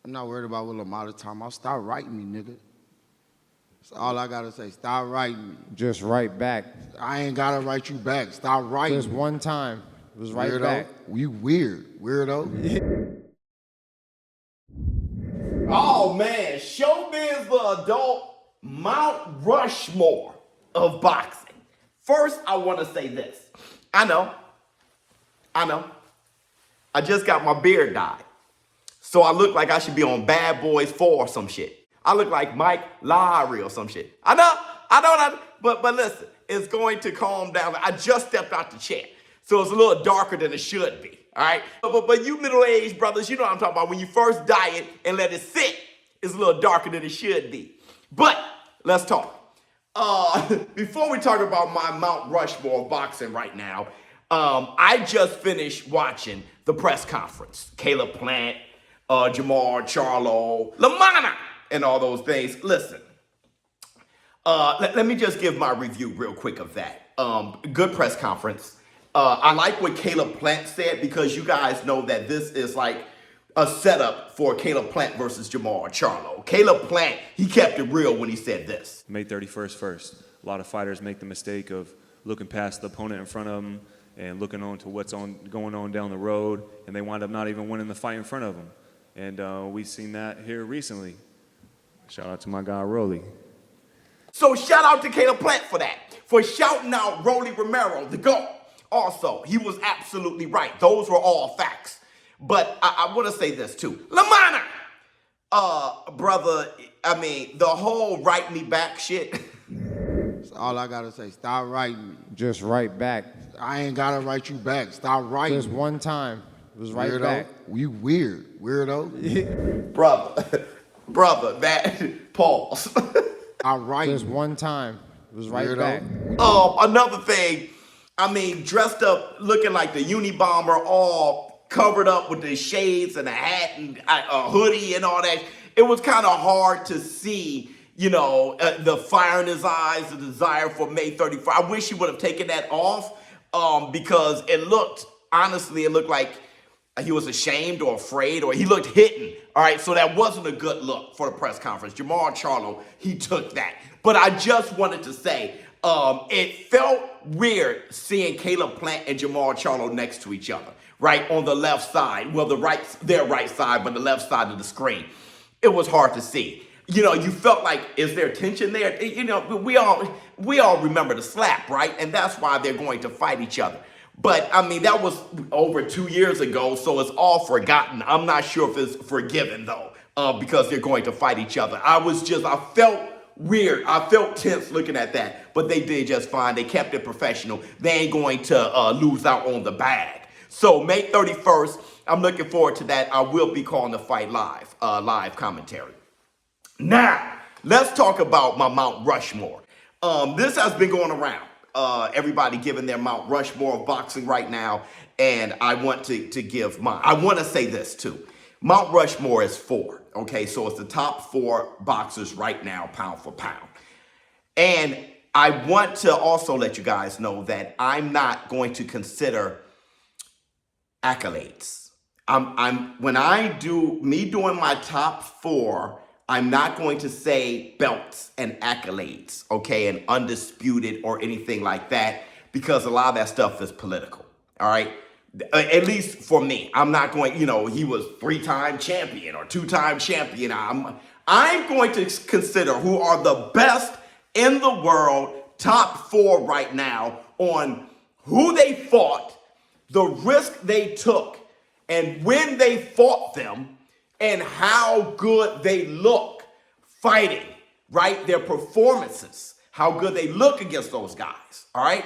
I'm not worried about what amount of time. I'll start writing me, nigga. That's all I gotta say. Stop writing me. Just write back. I ain't gotta write you back. Stop writing. Just one time. Just write Weirdo. back. You weird, weirdo. Oh man, Showbizz the adult Mount Rushmore of boxing. First, I want to say this. I know. I just got my beard dyed. So I look like I should be on Bad Boys 4 or some shit. I look like Mike Lowry or some shit. I know, but listen, it's going to calm down. I just stepped out the chair, so it's a little darker than it should be, all right? But you middle-aged brothers, you know what I'm talking about. When you first dye it and let it sit, it's a little darker than it should be. But let's talk. Before we talk about my Mount Rushmore of boxing right now, I just finished watching the press conference. Caleb Plant, Jamar Charlo, Lamana, and all those things. Listen, let me just give my review real quick of that. Good press conference. I like what Caleb Plant said because you guys know that this is like a setup for Caleb Plant versus Jamar Charlo. Caleb Plant, he kept it real when he said this. May 31st first. A lot of fighters make the mistake of looking past the opponent in front of them and looking on to what's going on down the road, and they wind up not even winning the fight in front of them. And we've seen that here recently. Shout out to my guy, Rolly. So shout out to Caleb Plant for that, for shouting out Rolly Romero, the GOAT. Also, he was absolutely right. Those were all facts. But I want to say this too. Lamana! Brother, I mean, the whole write me back shit. That's all I gotta say. Stop writing me. Just write back. I ain't gotta write you back. Stop writing. Just one time. Just write Weirdo. back. You weird, weirdo. Brother, that, pause. I write. Just one time. Just write Weirdo. back. Another thing, I mean, dressed up looking like the Unabomber, all covered up with the shades and a hat and a hoodie and all that. It was kind of hard to see, you know, the fire in his eyes, the desire for May 31st. I wish he would have taken that off because it looked, honestly, it looked like he was ashamed or afraid, or he looked hidden. All right, so that wasn't a good look for the press conference. Jamar Charlo, he took that. But I just wanted to say, it felt weird seeing Caleb Plant and Jamar Charlo next to each other, right, on the left side. Well, their right side, but the left side of the screen. It was hard to see. You know, you felt like, is there tension there? You know, we all remember the slap, right? And that's why they're going to fight each other. But, I mean, that was over 2 years ago, so it's all forgotten. I'm not sure if it's forgiven, though, because they're going to fight each other. I felt weird. I felt tense looking at that. But they did just fine. They kept it professional. They ain't going to lose out on the bag. So, May 31st, I'm looking forward to that. I will be calling the fight live, live commentary. Now, let's talk about my Mount Rushmore. This has been going around. Everybody giving their Mount Rushmore of boxing right now, and I want to give mine. I want to say this too. Mount Rushmore is 4, okay? So it's the top 4 boxers right now, pound for pound. And I want to also let you guys know that I'm not going to consider accolades. When I do doing my top 4, I'm not going to say belts and accolades, okay, and undisputed or anything like that, because a lot of that stuff is political, all right? At least for me. I'm not going, you know, he was 3-time champion or 2-time champion. I'm going to consider who are the best in the world, top 4 right now, on who they fought, the risk they took, and when they fought them, and how good they look fighting, right? Their performances, how good they look against those guys, all right?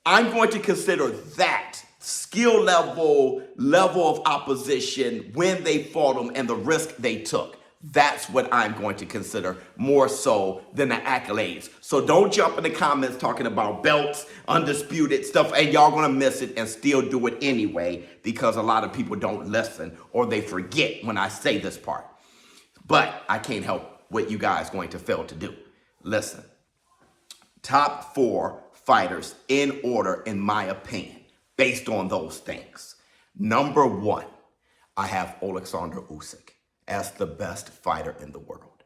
I'm going to consider that skill level of opposition, when they fought them, and the risk they took. That's what I'm going to consider more so than the accolades. So don't jump in the comments talking about belts, undisputed stuff, and y'all gonna miss it and still do it anyway, because a lot of people don't listen or they forget when I say this part. But I can't help what you guys going to fail to do. Listen, top 4 fighters in order, in my opinion, based on those things. Number 1, I have Alexander Usyk. as the best fighter in the world.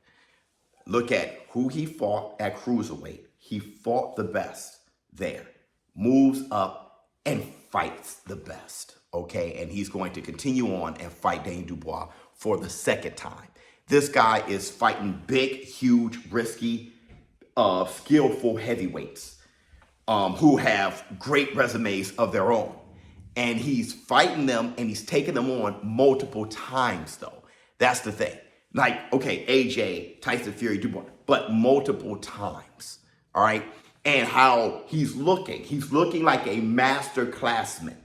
Look at who he fought at cruiserweight. He fought the best there, moves up and fights the best, okay? And he's going to continue on and fight Dane Dubois for the second time. This guy is fighting big, huge, risky, skillful heavyweights who have great resumes of their own. And he's fighting them and he's taking them on multiple times, though. That's the thing. Like, okay, AJ, Tyson Fury, Dubois, but multiple times, all right? And how he's looking. He's looking like a master classman,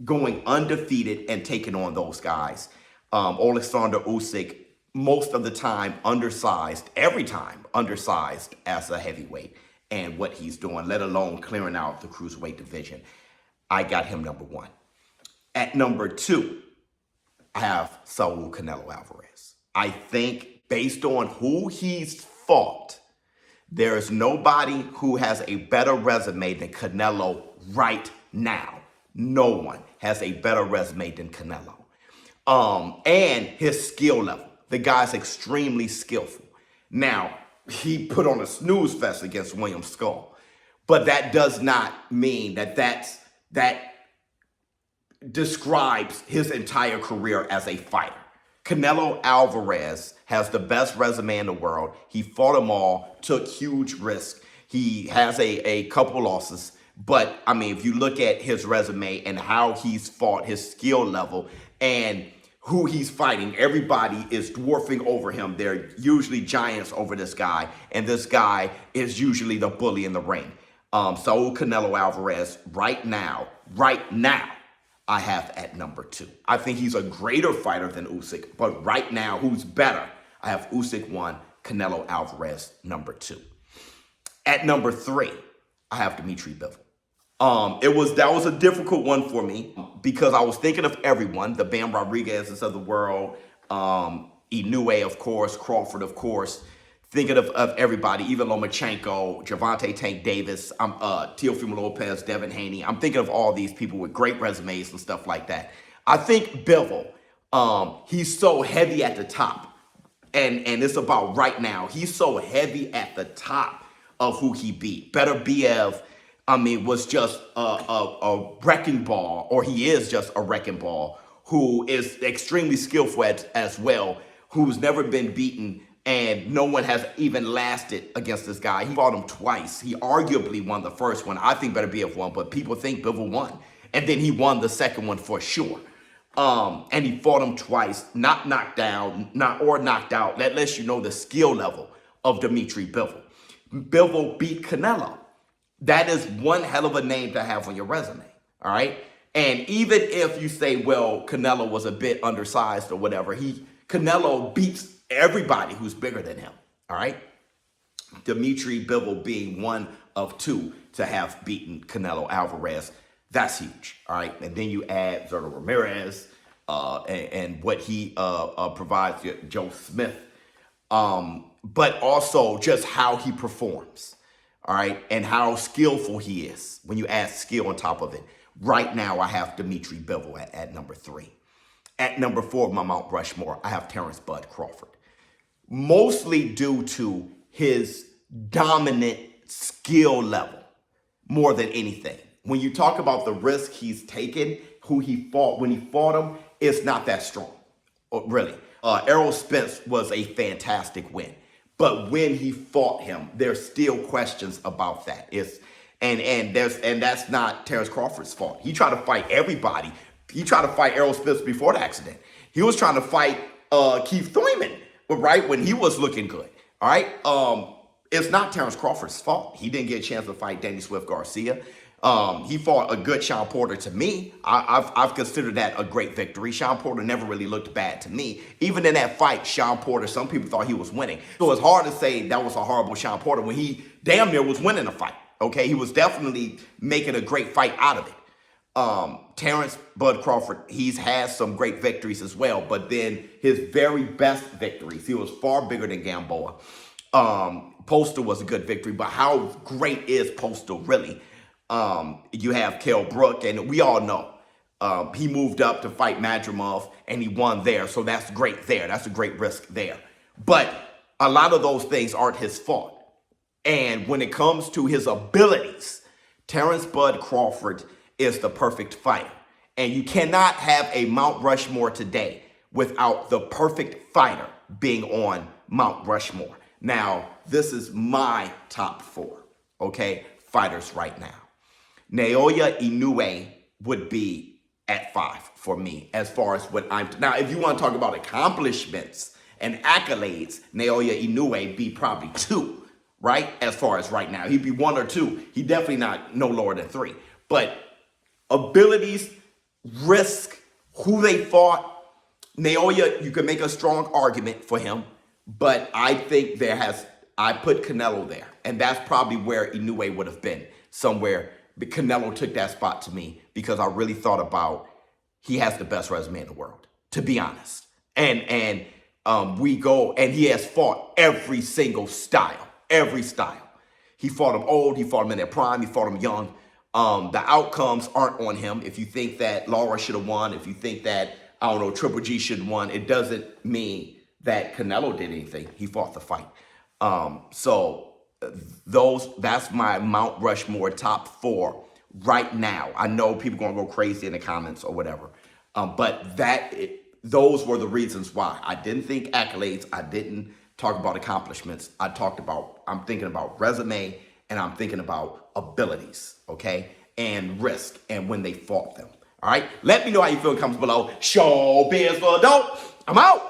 going undefeated and taking on those guys. Alexander Usyk, most of the time undersized, every time undersized as a heavyweight, and what he's doing, let alone clearing out the cruiserweight division. I got him number one. At number two, I have Saul Canelo Alvarez. I think based on who he's fought, there is nobody who has a better resume than Canelo right now. No one has a better resume than Canelo. And his skill level. The guy's extremely skillful. Now, he put on a snooze fest against William Skull, but that does not mean that describes his entire career as a fighter. Canelo Alvarez has the best resume in the world. He fought them all, took huge risks. He has a couple losses, but I mean, if you look at his resume and how he's fought, his skill level, and who he's fighting, everybody is dwarfing over him. They're usually giants over this guy, and this guy is usually the bully in the ring. Saul Canelo Alvarez, right now, I have at number two. I think he's a greater fighter than Usyk, but right now, who's better? I have Usyk 1, Canelo Alvarez number 2. At number 3, I have Dimitri Bivol. That was a difficult one for me because I was thinking of everyone, the Bam Rodriguez's of the world, Inoue, of course, Crawford, of course, thinking of everybody, even Lomachenko, Gervonta Tank Davis, Teofimo Lopez, Devin Haney. I'm thinking of all these people with great resumes and stuff like that. I think Bivol, he's so heavy at the top, and it's about right now. He's so heavy at the top of who he beat. Beterbiev, was just a wrecking ball, or he is just a wrecking ball, who is extremely skillful as well, who's never been beaten, and no one has even lasted against this guy. He fought him twice. He arguably won the first one. I think Beterbiev won, but people think Bivol won. And then he won the second one for sure. And he fought him twice, not knocked down, or knocked out. That lets you know the skill level of Dimitri Bivol. Bivol beat Canelo. That is one hell of a name to have on your resume, all right? And even if you say, well, Canelo was a bit undersized or whatever, Canelo beats everybody who's bigger than him, all right? Dimitri Bivol being one of two to have beaten Canelo Alvarez, that's huge, all right? And then you add Zerto Ramirez and what he provides, Joe Smith, but also just how he performs. All right, and how skillful he is when you add skill on top of it. Right now, I have Dimitri Bivol at number 3. At number 4 of my Mount Rushmore, I have Terence Bud Crawford. Mostly due to his dominant skill level more than anything. When you talk about the risk he's taken, who he fought, when he fought him, it's not that strong, really. Errol Spence was a fantastic win. But when he fought him, there's still questions about that. And that's not Terence Crawford's fault. He tried to fight everybody. He tried to fight Errol Spence before the accident. He was trying to fight Keith Thurman, right, when he was looking good. All right. It's not Terence Crawford's fault. He didn't get a chance to fight Danny Swift Garcia. He fought a good Sean Porter to me. I've considered that a great victory. Sean Porter never really looked bad to me. Even in that fight, Sean Porter, some people thought he was winning. So it's hard to say that was a horrible Sean Porter when he damn near was winning the fight. Okay, he was definitely making a great fight out of it. Terence Bud Crawford, he's had some great victories as well, but then his very best victories, he was far bigger than Gamboa. Postal was a good victory, but how great is Postal really? You have Kell Brook, and we all know He moved up to fight Madrimov and he won there. So that's great there. That's a great risk there. But a lot of those things aren't his fault. And when it comes to his abilities, Terence Bud Crawford is the perfect fighter. And you cannot have a Mount Rushmore today without the perfect fighter being on Mount Rushmore. Now, this is my top 4, okay, fighters right now. Naoya Inoue would be at 5 for me as far as what I'm... Now, if you want to talk about accomplishments and accolades, Naoya Inoue be probably 2, right? As far as right now. He'd be 1 or 2. He definitely not no lower than 3. But abilities, risk, who they fought, Naoya, you can make a strong argument for him, but I think I put Canelo there, and that's probably where Inoue would have been, somewhere. But Canelo took that spot to me because I really thought about he has the best resume in the world, to be honest. And we go, and he has fought every single style, every style. He fought them old, he fought them in their prime, he fought them young. The outcomes aren't on him. If you think that Lara should have won, if you think that, I don't know, Triple G should have won, it doesn't mean that Canelo did anything. He fought the fight. That's my Mount Rushmore top 4 right now. I know people gonna go crazy in the comments or whatever, but those were the reasons why. I didn't think accolades. I didn't talk about accomplishments. I'm thinking about resume, and I'm thinking about abilities, okay, and risk, and when they fought them. All right, let me know how you feel in the comments below. Showbizz for adult. I'm out.